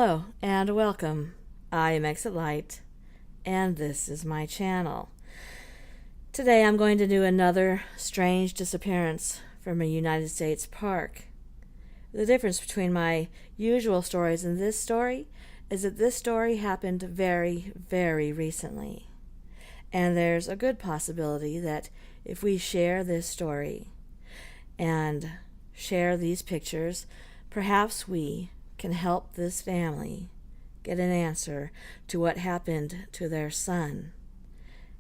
Hello and welcome. I am Exit Light, and this is my channel. Today I'm going to do another strange disappearance from a United States park. The difference between my usual stories and this story is that this story happened very, very recently. And there's a good possibility that if we share this story and share these pictures, perhaps we can help this family get an answer to what happened to their son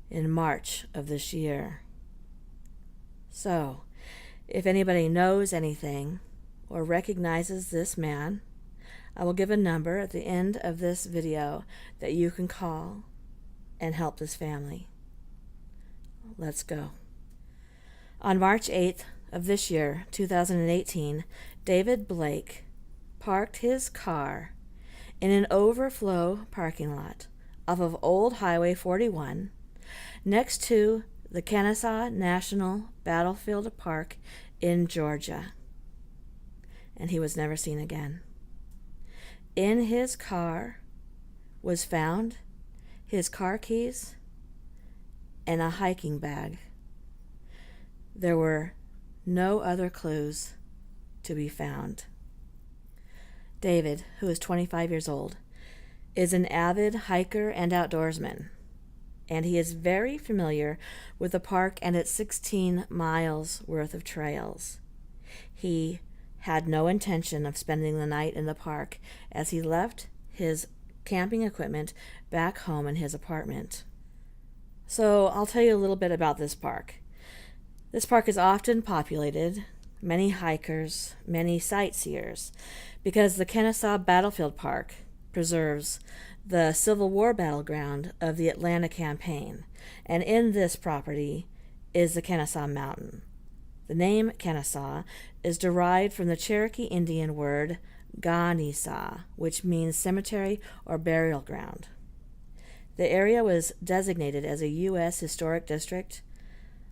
in March of this year. So, if anybody knows anything or recognizes this man, I will give a number at the end of this video that you can call and help this family. Let's go. On March 8th of this year, 2018, David Blake parked his car in an overflow parking lot off of Old Highway 41 next to the Kennesaw National Battlefield Park in Georgia. And he was never seen again. In his car was found his car keys and a hiking bag. There were no other clues to be found. David, who is 25 years old, is an avid hiker and outdoorsman, and he is very familiar with the park and its 16 miles worth of trails. He had no intention of spending the night in the park as he left his camping equipment back home in his apartment. So I'll tell you a little bit about this park. This park is often populated, many hikers, many sightseers, because the Kennesaw Battlefield Park preserves the Civil War battleground of the Atlanta campaign, and in this property is the Kennesaw Mountain. The name Kennesaw is derived from the Cherokee Indian word Ganesa, which means cemetery or burial ground. The area was designated as a U.S. Historic District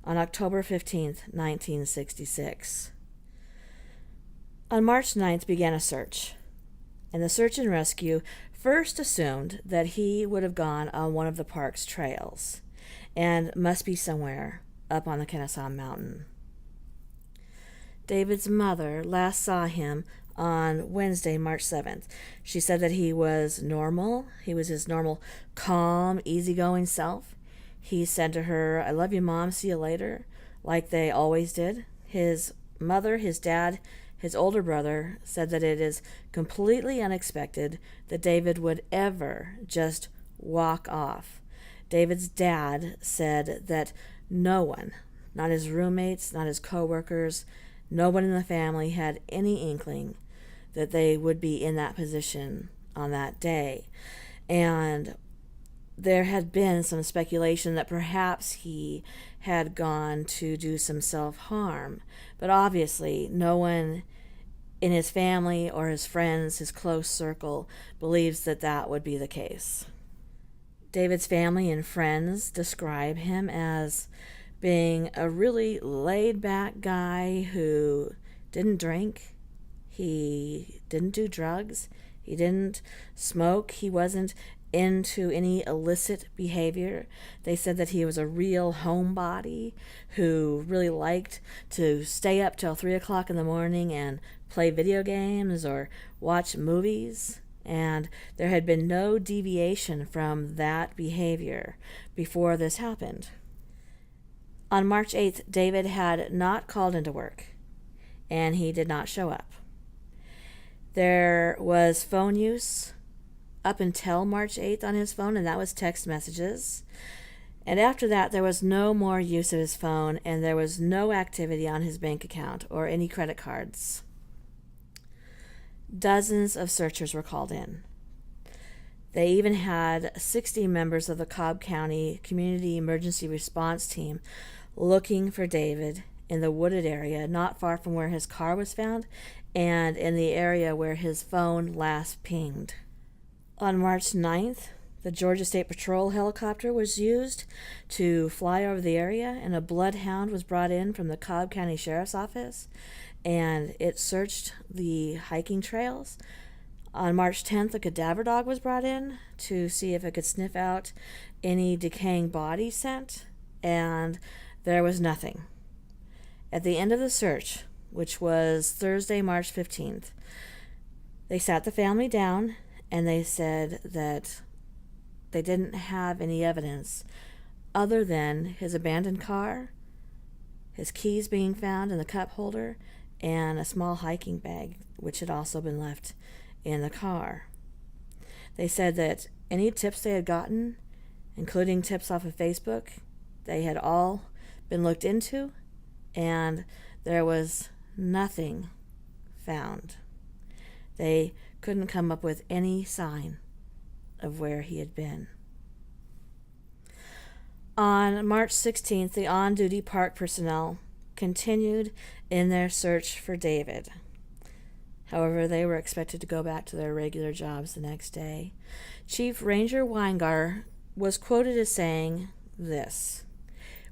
on October 15, 1966. On March 9th began a search, and the search and rescue first assumed that he would have gone on one of the park's trails and must be somewhere up on the Kennesaw Mountain. David's mother last saw him on Wednesday, March 7th. She said that he was normal. He was his normal, calm, easygoing self. He said to her, "I love you, Mom, see you later," like they always did. His mother, his dad, his older brother said that it is completely unexpected that David would ever just walk off. David's dad said that no one, not his roommates, not his coworkers, no one in the family had any inkling that they would be in that position on that day. And there had been some speculation that perhaps he had gone to do some self-harm, but obviously no one in his family or his friends, his close circle, believes that that would be the case. David's family and friends describe him as being a really laid-back guy who didn't drink, he didn't do drugs, he didn't smoke, he wasn't into any illicit behavior. They said that he was a real homebody who really liked to stay up till 3 o'clock in the morning and play video games or watch movies, and there had been no deviation from that behavior before this happened. On March 8th, David had not called into work, and he did not show up. There was phone use up until March 8th on his phone, and that was text messages. And after that, there was no more use of his phone, and there was no activity on his bank account or any credit cards. Dozens of searchers were called in. They even had 60 members of the Cobb County Community Emergency Response Team looking for David in the wooded area not far from where his car was found and in the area where his phone last pinged. On March 9th, the Georgia State Patrol helicopter was used to fly over the area, and a bloodhound was brought in from the Cobb County Sheriff's Office, and it searched the hiking trails On March 10th, a cadaver dog was brought in to see if it could sniff out any decaying body scent, and there was nothing. At the end of the search, which was Thursday, March 15th, they sat the family down and they said that they didn't have any evidence other than his abandoned car, his keys being found in the cup holder, and a small hiking bag, which had also been left in the car. They said that any tips they had gotten, including tips off of Facebook, they had all been looked into, and there was nothing found. They couldn't come up with any sign of where he had been. On March 16th, the on-duty park personnel continued in their search for David. However, they were expected to go back to their regular jobs the next day. Chief Ranger Weingar was quoted as saying this: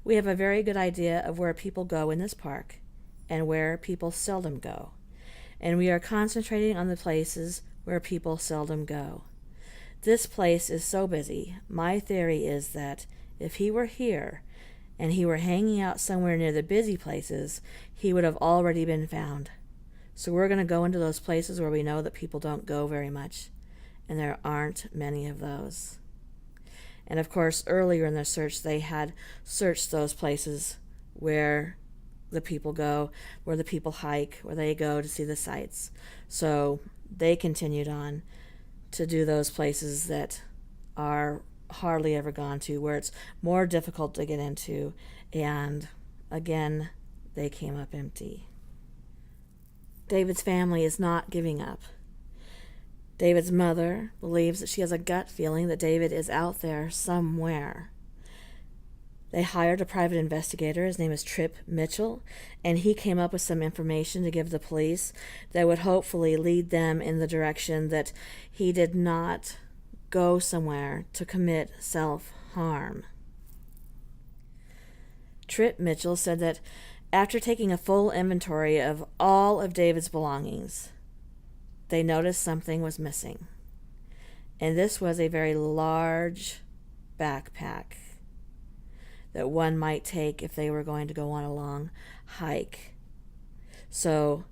"We have a very good idea of where people go in this park and where people seldom go, and we are concentrating on the places where people seldom go. This place is so busy. My theory is that if he were here and he were hanging out somewhere near the busy places, he would have already been found. So we're going to go into those places where we know that people don't go very much, and there aren't many of those." And of course, earlier in their search, they had searched those places where the people go, where the people hike, where they go to see the sights. So they continued on to do those places that are hardly ever gone to, where it's more difficult to get into, and again, they came up empty. David's family is not giving up. David's mother believes that she has a gut feeling that David is out there somewhere. They hired a private investigator. His name is Trip Mitchell, and he came up with some information to give the police that would hopefully lead them in the direction that he did not go somewhere to commit self-harm. Trip Mitchell said that after taking a full inventory of all of David's belongings, they noticed something was missing. And this was a very large backpack that one might take if they were going to go on a long hike. So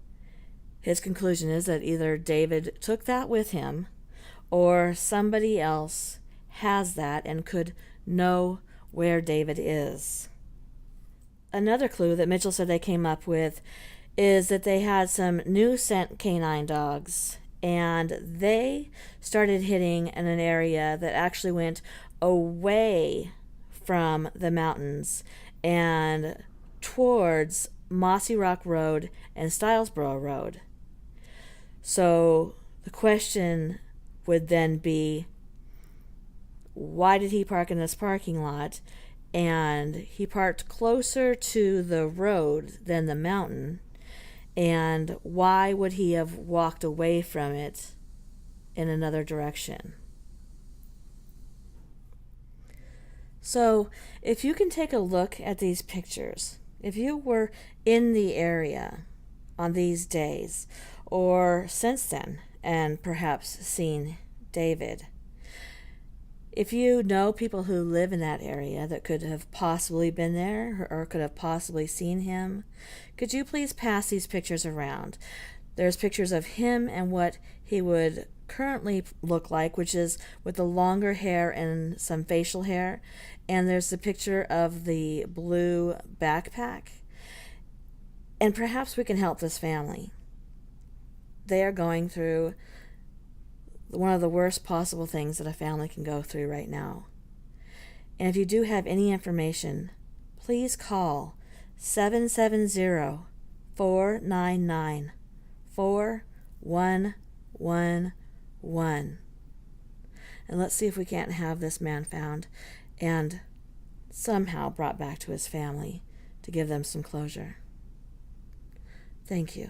his conclusion is that either David took that with him, or somebody else has that and could know where David is. Another clue that Mitchell said they came up with is that they had some new scent canine dogs, and they started hitting in an area that actually went away from the mountains and towards Mossy Rock Road and Stylesboro Road. So the question would then be, why did he park in this parking lot? And he parked closer to the road than the mountain. And why would he have walked away from it in another direction? So if you can take a look at these pictures, if you were in the area on these days or since then and perhaps seen David, if you know people who live in that area that could have possibly been there or could have possibly seen him, could you please pass these pictures around? There's pictures of him and what he would currently look like, which is with the longer hair and some facial hair. And there's the picture of the blue backpack. And perhaps we can help this family. They are going through one of the worst possible things that a family can go through right now. And if you do have any information, please call 770-499-4111. And let's see if we can't have this man found and somehow brought back to his family to give them some closure. Thank you.